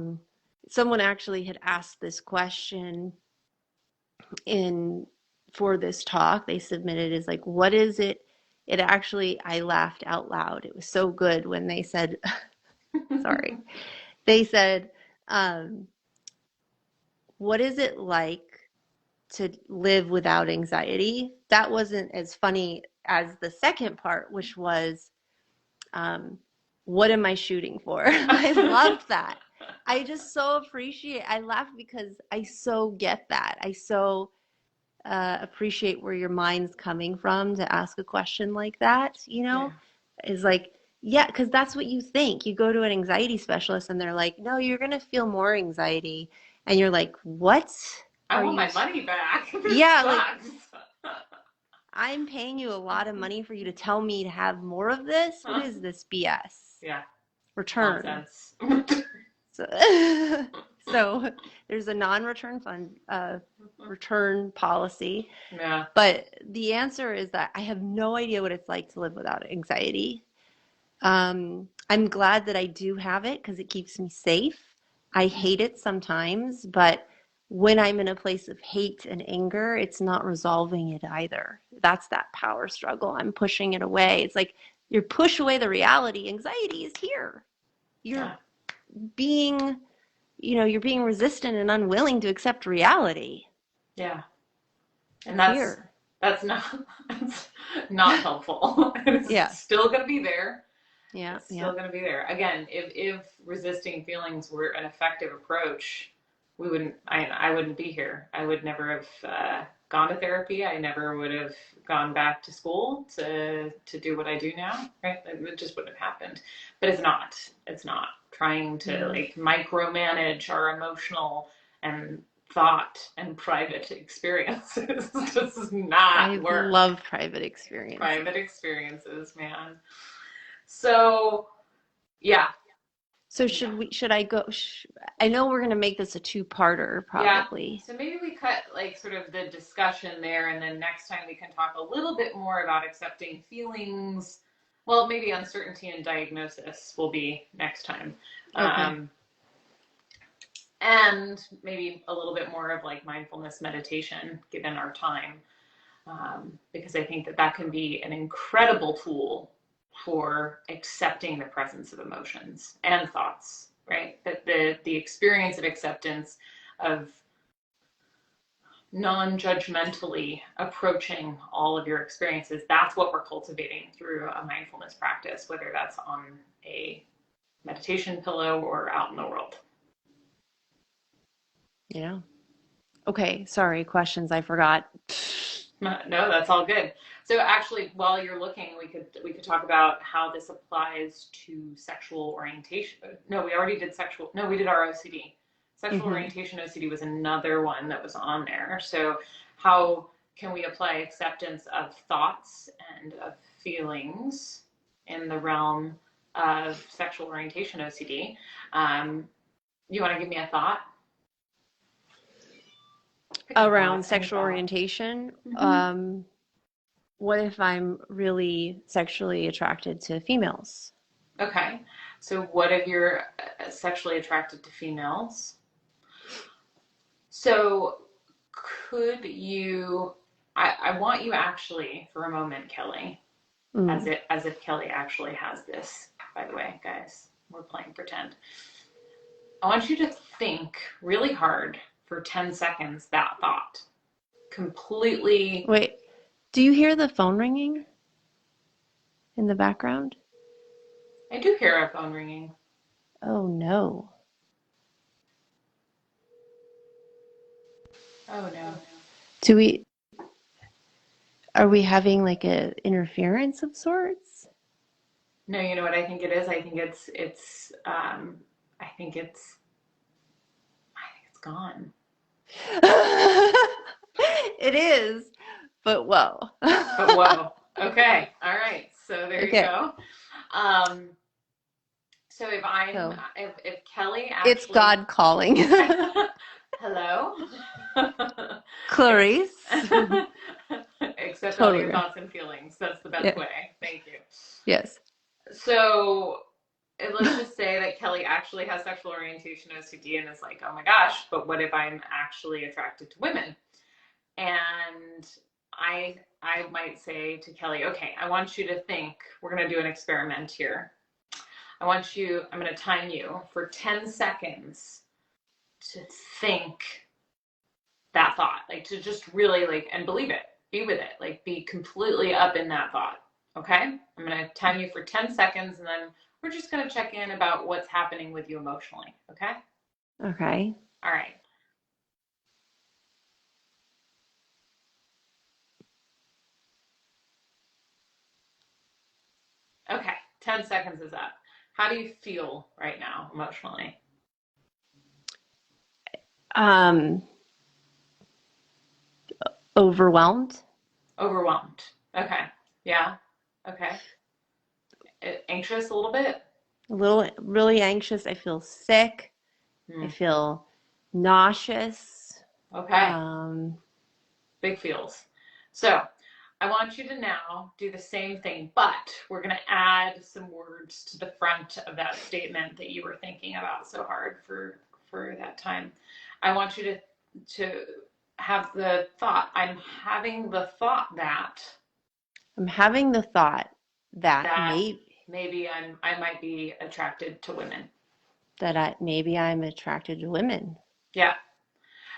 Speaker 1: Someone actually had asked this question in for this talk. They submitted is like, what is it? It actually, I laughed out loud. It was so good when they said, sorry, they said, um, what is it like to live without anxiety? That wasn't as funny as the second part, which was, um, what am I shooting for? I loved that. I just so appreciate, I laugh because I so get that. I so appreciate where your mind's coming from to ask a question like that,
Speaker 2: Yeah.
Speaker 1: is like, yeah, because that's what you think. You go to an anxiety specialist and they're like, no, you're going to feel more anxiety. And you're like, what
Speaker 2: I
Speaker 1: are
Speaker 2: want
Speaker 1: you?
Speaker 2: my money back. This
Speaker 1: Yeah, like,
Speaker 2: sucks.
Speaker 1: I'm paying you a lot of money for you to tell me to have more of this. What is this BS?
Speaker 2: Yeah.
Speaker 1: Return.
Speaker 2: Nonsense.
Speaker 1: So, so there's a non-return fund return policy.
Speaker 2: Yeah.
Speaker 1: But the answer is that I have no idea what it's like to live without anxiety. I'm glad that I do have it because it keeps me safe. I hate it sometimes, but when I'm in a place of hate and anger, it's not resolving it either. That's that power struggle. I'm pushing it away. It's like you push away the reality. Anxiety is here. You're
Speaker 2: Yeah.
Speaker 1: being, you're being resistant and unwilling to accept reality.
Speaker 2: Yeah. And
Speaker 1: It's here.
Speaker 2: that's not helpful. It's
Speaker 1: Yeah.
Speaker 2: still gonna be there.
Speaker 1: Yeah.
Speaker 2: It's
Speaker 1: Yeah.
Speaker 2: still gonna be there. Again, if resisting feelings were an effective approach, I wouldn't be here. I would never have gone to therapy. I never would have gone back to school to do what I do now. Right? It just wouldn't have happened. But it's not. It's not trying to
Speaker 1: Yeah.
Speaker 2: like micromanage our emotional and thought and private experiences. Does
Speaker 1: I
Speaker 2: not work.
Speaker 1: love private experiences.
Speaker 2: Private experiences, man. So yeah.
Speaker 1: So
Speaker 2: Yeah.
Speaker 1: should I go? I know we're going to make this a two-parter
Speaker 2: Yeah.
Speaker 1: probably.
Speaker 2: So maybe we cut like sort of the discussion there, and then next time we can talk a little bit more about accepting feelings. Well, maybe uncertainty and diagnosis will be next time.
Speaker 1: Okay.
Speaker 2: And maybe a little bit more of like mindfulness meditation given our time. Because I think that can be an incredible tool for accepting the presence of emotions and thoughts, right? That the experience of acceptance, of non-judgmentally approaching all of your experiences, that's what we're cultivating through a mindfulness practice, whether that's on a meditation pillow or out in the world.
Speaker 1: Yeah. Okay. Sorry. Questions I forgot.
Speaker 2: No, that's all good. So actually, while you're looking, we could talk about how this applies to sexual orientation. No, we already did sexual. No, we did our OCD. Sexual
Speaker 1: Hmm.
Speaker 2: orientation OCD was another one that was on there. So how can we apply acceptance of thoughts and of feelings in the realm of sexual orientation OCD? You want to give me a thought? Pick a
Speaker 1: Around
Speaker 2: thought. Any
Speaker 1: sexual
Speaker 2: thought.
Speaker 1: orientation,
Speaker 2: Mm-hmm.
Speaker 1: what if I'm really sexually attracted to females?
Speaker 2: Okay. So what if you're sexually attracted to females? So could you I want you actually for a moment, Kelley,
Speaker 1: Mm.
Speaker 2: as if Kelley actually has this, by the way, guys. We're playing pretend. I want you to think really hard for 10 seconds that thought. Completely.
Speaker 1: Wait, do you hear the phone ringing in the background?
Speaker 2: I do hear a phone ringing.
Speaker 1: Oh no.
Speaker 2: Oh no.
Speaker 1: Do we Are we having like a interference of sorts?
Speaker 2: No, you know what I think it is? I think it's gone.
Speaker 1: It is, but whoa.
Speaker 2: But whoa. Okay. All right. So there you
Speaker 1: Okay.
Speaker 2: go. Um, So
Speaker 1: So
Speaker 2: if Kelley
Speaker 1: it's
Speaker 2: actually,
Speaker 1: God calling.
Speaker 2: hello,
Speaker 1: Clarice.
Speaker 2: accept all your
Speaker 1: Totally.
Speaker 2: thoughts and feelings. That's the best
Speaker 1: Yeah.
Speaker 2: way. Thank you.
Speaker 1: Yes.
Speaker 2: So let's just say that Kelley actually has sexual orientation OCD and is like, oh my gosh, but what if I'm actually attracted to women? And I might say to Kelley, okay, I want you to think, we're going to do an experiment here. I'm going to time you for 10 seconds to think that thought, like to just really like, and believe it, be with it, like be completely up in that thought. Okay. I'm going to time you for 10 seconds and then we're just going to check in about what's happening with you emotionally. Okay.
Speaker 1: Okay.
Speaker 2: All right. Okay. 10 seconds is up. How do you feel right now emotionally?
Speaker 1: Um, Overwhelmed.
Speaker 2: Overwhelmed. Okay. Yeah. Okay. Anxious a little bit?
Speaker 1: A little, really anxious. I feel sick. I
Speaker 2: Hmm.
Speaker 1: feel nauseous.
Speaker 2: Okay.
Speaker 1: Um,
Speaker 2: Big feels. So I want you to now do the same thing, but we're going to add some words to the front of that statement that you were thinking about so hard for that time. I want you to have the thought. I'm having the thought
Speaker 1: I'm having the thought that
Speaker 2: that maybe I might be attracted to women.
Speaker 1: maybe I'm attracted to women.
Speaker 2: Yeah.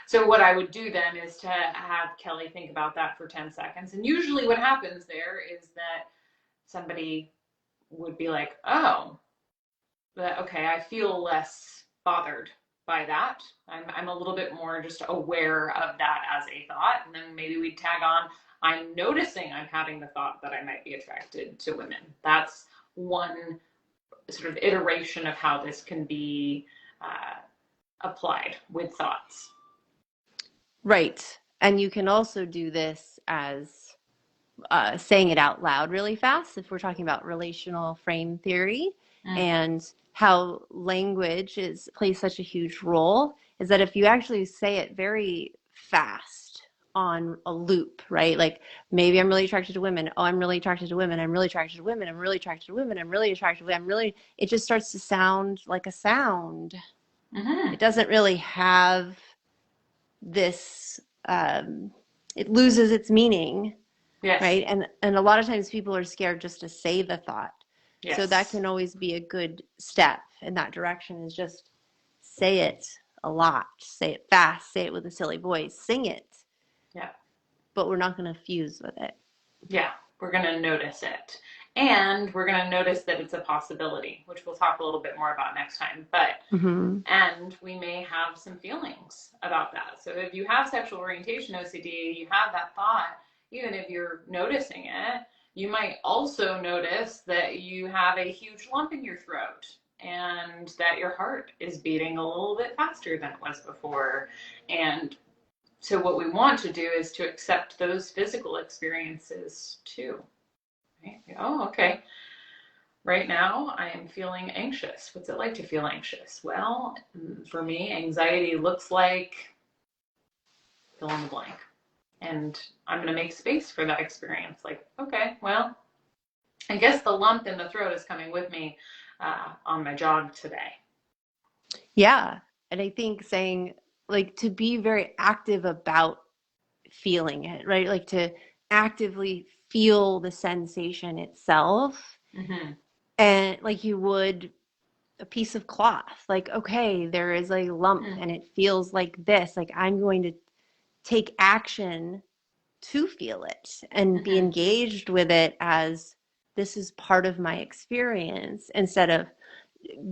Speaker 2: So what I would do then is to have Kelley think about that for 10 seconds. And usually what happens there is that somebody would be like, oh, but okay, I feel less bothered by that. I'm a little bit more just aware of that as a thought. And then maybe we'd tag on, I'm noticing I'm having the thought that I might be attracted to women. That's one sort of iteration of how this can be applied with thoughts.
Speaker 1: Right. And you can also do this as saying it out loud really fast if we're talking about relational frame theory
Speaker 2: Mm.
Speaker 1: and how language plays such a huge role is that if you actually say it very fast on a loop, right? Like maybe I'm really attracted to women. Oh, I'm really attracted to women. I'm really attracted to women. I'm really attracted to women. I'm really attracted to women. It just starts to sound like a sound.
Speaker 2: Mm-hmm.
Speaker 1: It doesn't really have this, it loses its meaning,
Speaker 2: Yes.
Speaker 1: right? And a lot of times people are scared just to say the thought. So that
Speaker 2: Yes.
Speaker 1: can always be a good step in that direction is just say it a lot, say it fast, say it with a silly voice, sing it,
Speaker 2: Yeah.
Speaker 1: but we're not going to fuse with it.
Speaker 2: Yeah. We're going to notice it. And we're going to notice that it's a possibility, which we'll talk a little bit more about next time.
Speaker 1: Mm-hmm.
Speaker 2: And we may have some feelings about that. So if you have sexual orientation OCD, you have that thought, even if you're noticing it, you might also notice that you have a huge lump in your throat and that your heart is beating a little bit faster than it was before. And so what we want to do is to accept those physical experiences too. Right? Oh, okay. Right now, I am feeling anxious. What's it like to feel anxious? Well, for me, anxiety looks like fill in the blank. And I'm going to make space for that experience. Like, okay, well, I guess the lump in the throat is coming with me on my jog today.
Speaker 1: Yeah. And I think saying, like, to be very active about feeling it, right? Like to actively feel the sensation itself
Speaker 2: Mm-hmm.
Speaker 1: and like you would a piece of cloth. Like, okay, there is a lump
Speaker 2: Mm-hmm.
Speaker 1: and it feels like this. Like, I'm going to take action to feel it and be
Speaker 2: Mm-hmm.
Speaker 1: engaged with it as this is part of my experience instead of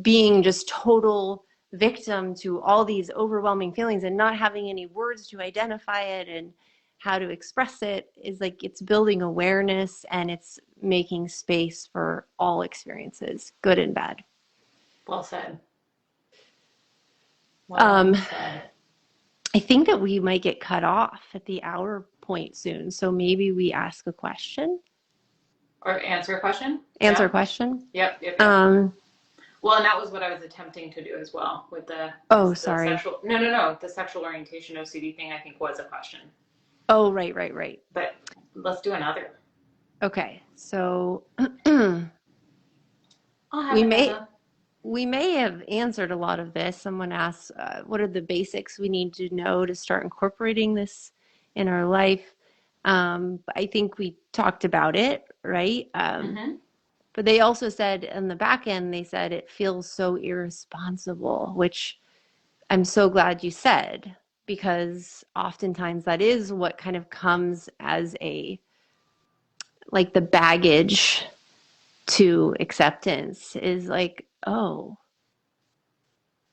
Speaker 1: being just total victim to all these overwhelming feelings and not having any words to identify it and how to express it is like it's building awareness and it's making space for all experiences, good and bad.
Speaker 2: Well said.
Speaker 1: Um,
Speaker 2: Well said.
Speaker 1: I think that we might get cut off at the hour point soon. So maybe we ask a question,
Speaker 2: Or answer a question?
Speaker 1: answer a
Speaker 2: Yeah.
Speaker 1: question.
Speaker 2: Yep. Yep. Yep.
Speaker 1: Um,
Speaker 2: Well, and that was what I was attempting to do as well with
Speaker 1: Oh,
Speaker 2: the
Speaker 1: sorry.
Speaker 2: sexual, no, the sexual orientation OCD thing, I think was a question.
Speaker 1: Oh, right, right, right.
Speaker 2: But let's do another.
Speaker 1: Okay. So
Speaker 2: I'll have
Speaker 1: we may
Speaker 2: another.
Speaker 1: we may have answered a lot of this. Someone asked, what are the basics we need to know to start incorporating this in our life? I think we talked about it, right?
Speaker 2: Mm-hmm.
Speaker 1: But they also said on the back end, they said it feels so irresponsible, which I'm so glad you said, because oftentimes that is what kind of comes as a like the baggage to acceptance is like, oh,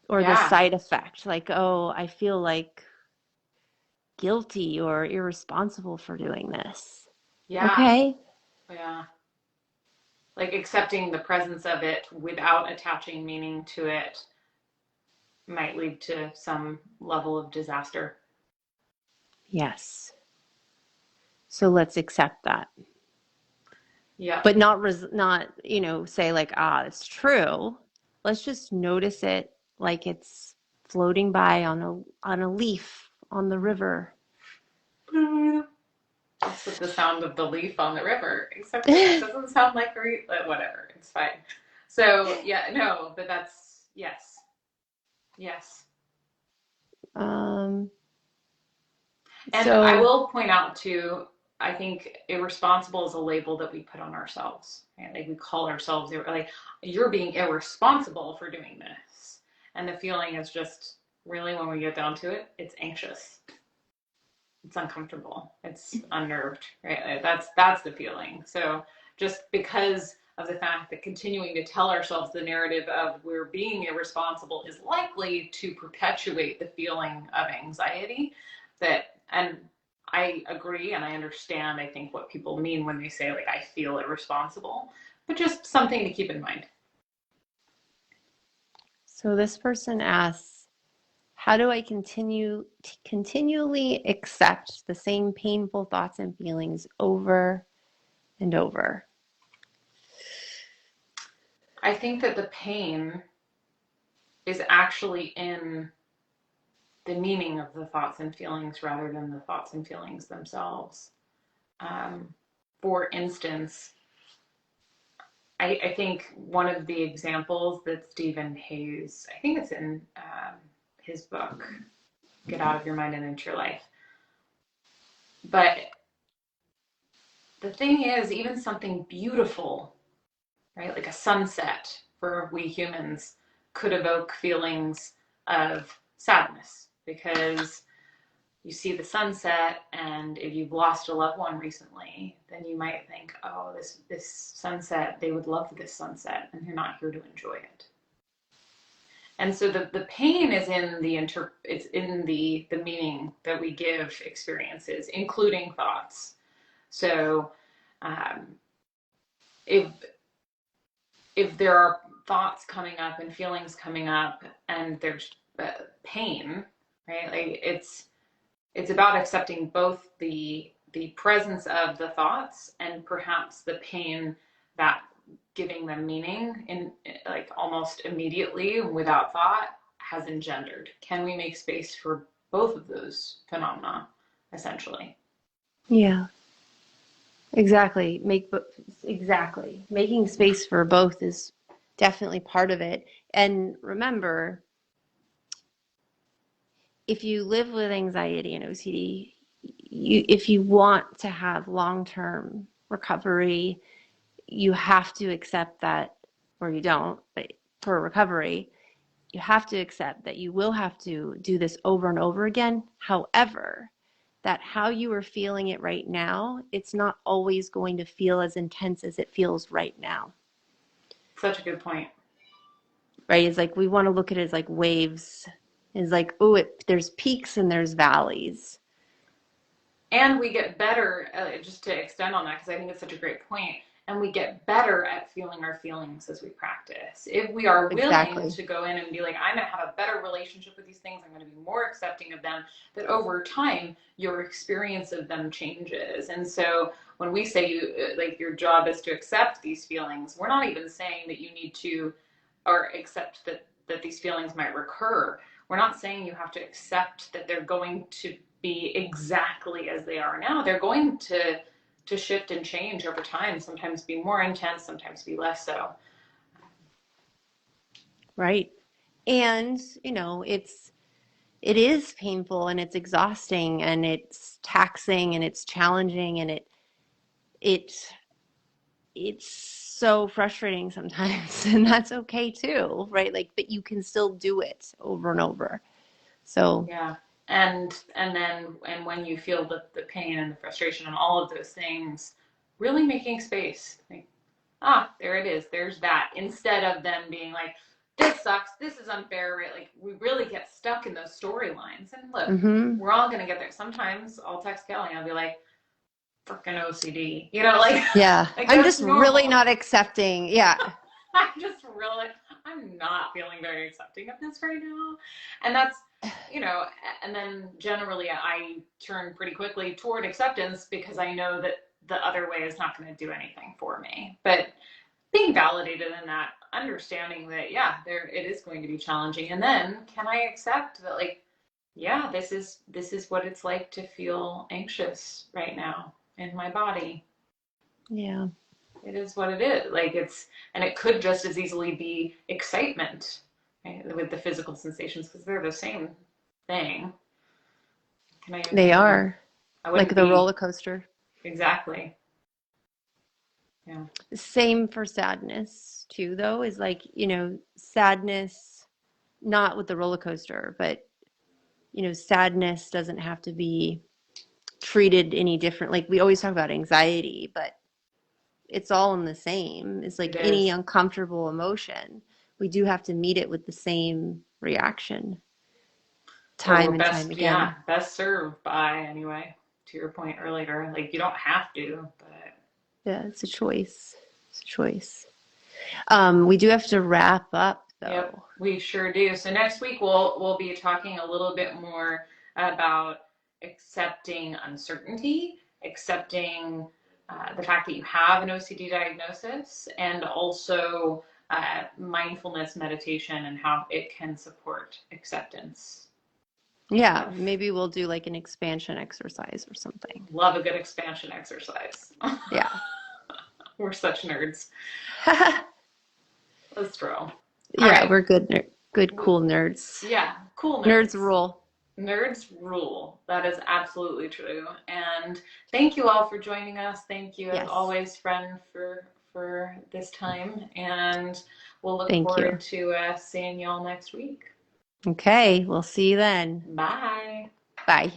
Speaker 1: or the
Speaker 2: Yeah.
Speaker 1: side effect, like, oh, I feel like guilty or irresponsible for doing this.
Speaker 2: Yeah.
Speaker 1: Okay.
Speaker 2: Yeah. Like accepting the presence of it without attaching meaning to it might lead to some level of disaster.
Speaker 1: Yes. So let's accept that.
Speaker 2: Yep.
Speaker 1: But not, say like, ah, it's true. Let's just notice it like it's floating by on a leaf on the river.
Speaker 2: That's what the sound of the leaf on the river, except it doesn't sound like whatever. It's fine. So yeah, no, but that's yes, yes.
Speaker 1: Um,
Speaker 2: And I
Speaker 1: so
Speaker 2: will point out too, I think irresponsible is a label that we put on ourselves. Right? Like we call ourselves like you're being irresponsible for doing this. And the feeling is just really when we get down to it, it's anxious. It's uncomfortable. It's unnerved, right? Like that's the feeling. So just because of the fact that continuing to tell ourselves the narrative of we're being irresponsible is likely to perpetuate the feeling of anxiety that and I agree and I understand I think what people mean when they say like I feel irresponsible, but just something to keep in mind.
Speaker 1: so this person asks, how do I continually accept the same painful thoughts and feelings over and over?
Speaker 2: I think that the pain is actually in the meaning of the thoughts and feelings rather than the thoughts and feelings themselves. Um, for instance, I think one of the examples that Stephen Hayes, I think it's in his book, Get Out of Your Mind and Into Your Life. But the thing is, even something beautiful, right, like a sunset for we humans, could evoke feelings of sadness because you see the sunset, and if you've lost a loved one recently, then you might think, oh, this sunset, they would love this sunset, and you're not here to enjoy it. And so the pain is in it's in the meaning that we give experiences, including thoughts. So um, if if there are thoughts coming up and feelings coming up, and there's pain, right? Like it's about accepting both the presence of the thoughts and perhaps the pain that giving them meaning in like almost immediately without thought has engendered. Can we make space for both of those phenomena essentially?
Speaker 1: Yeah, exactly. Exactly. Making space for both is definitely part of it. And remember, if you live with anxiety and OCD, if you want to have long-term recovery, you have to accept that, or you don't, but for recovery, you have to accept that you will have to do this over and over again. However, that how you are feeling it right now, it's not always going to feel as intense as it feels right now.
Speaker 2: Such a good point.
Speaker 1: Right? It's like we want to look at it as like waves. It's like, oh, there's peaks and there's valleys.
Speaker 2: And we get better, just to extend on that, because I think it's such a great point, and we get better at feeling our feelings as we practice. If we are willing
Speaker 1: Exactly.
Speaker 2: to go in and be like, I'm going to have a better relationship with these things, I'm going to be more accepting of them, that over time, your experience of them changes. And so when we say like your job is to accept these feelings, we're not even saying that you need to or accept that these feelings might recur. We're not saying you have to accept that they're going to be exactly as they are now. They're going to shift and change over time, sometimes be more intense, sometimes be less so.
Speaker 1: Right. And, it is painful and it's exhausting and it's taxing and it's challenging and it it's so frustrating sometimes and that's okay too, right? Like, but you can still do it over and over. So,
Speaker 2: Yeah. And when you feel the pain and the frustration and all of those things, really making space. Like, there it is. There's that. Instead of them being like, this sucks, this is unfair, right? Like, we really get stuck in those storylines. And look,
Speaker 1: mhm.
Speaker 2: we're all gonna get there. Sometimes I'll text Kelley and I'll be like, freaking OCD. You know, like
Speaker 1: Yeah,
Speaker 2: like
Speaker 1: I'm
Speaker 2: that's
Speaker 1: just really
Speaker 2: normal.
Speaker 1: not accepting. Yeah.
Speaker 2: I'm not feeling very accepting of this right now. And that's, and then generally I turn pretty quickly toward acceptance because I know that the other way is not going to do anything for me. But being validated in that, understanding that, yeah, there it is going to be challenging. And then can I accept that, like, yeah, this is what it's like to feel anxious right now in my body.
Speaker 1: Yeah.
Speaker 2: It is what it is. Like, and it could just as easily be excitement, right, with the physical sensations because they're the same thing.
Speaker 1: They are
Speaker 2: I
Speaker 1: like
Speaker 2: wouldn't
Speaker 1: the
Speaker 2: be
Speaker 1: roller coaster.
Speaker 2: exactly. Yeah.
Speaker 1: Same for sadness too, though, is like, sadness, not with the roller coaster, but, sadness doesn't have to be treated any different. Like we always talk about anxiety, but it's all in the same. It's like
Speaker 2: It
Speaker 1: any
Speaker 2: is.
Speaker 1: uncomfortable emotion. We do have to meet it with the same reaction
Speaker 2: But we're
Speaker 1: time and time again.
Speaker 2: best served by, anyway, to your point earlier. Like, you don't have to, but
Speaker 1: Yeah, it's a choice. It's a choice. We do have to wrap up
Speaker 2: yep,
Speaker 1: though.
Speaker 2: we sure do. So next week we'll be talking a little bit more about accepting uncertainty, accepting the fact that you have an OCD diagnosis, and also mindfulness meditation and how it can support acceptance
Speaker 1: Yeah,
Speaker 2: of.
Speaker 1: maybe we'll do like an expansion exercise or something.
Speaker 2: Love a good expansion exercise.
Speaker 1: Yeah.
Speaker 2: We're such nerds. Let's throw. All
Speaker 1: Yeah,
Speaker 2: right.
Speaker 1: we're good, cool nerds.
Speaker 2: Yeah, cool
Speaker 1: Nerds
Speaker 2: nerds.
Speaker 1: rule.
Speaker 2: Nerds rule. That is absolutely true. And thank you all for joining us. Thank you, as
Speaker 1: Yes.
Speaker 2: always, friend, for this time. And we'll look
Speaker 1: Thank
Speaker 2: forward
Speaker 1: you.
Speaker 2: to seeing y'all next week.
Speaker 1: Okay, we'll see you then.
Speaker 2: Bye.
Speaker 1: Bye.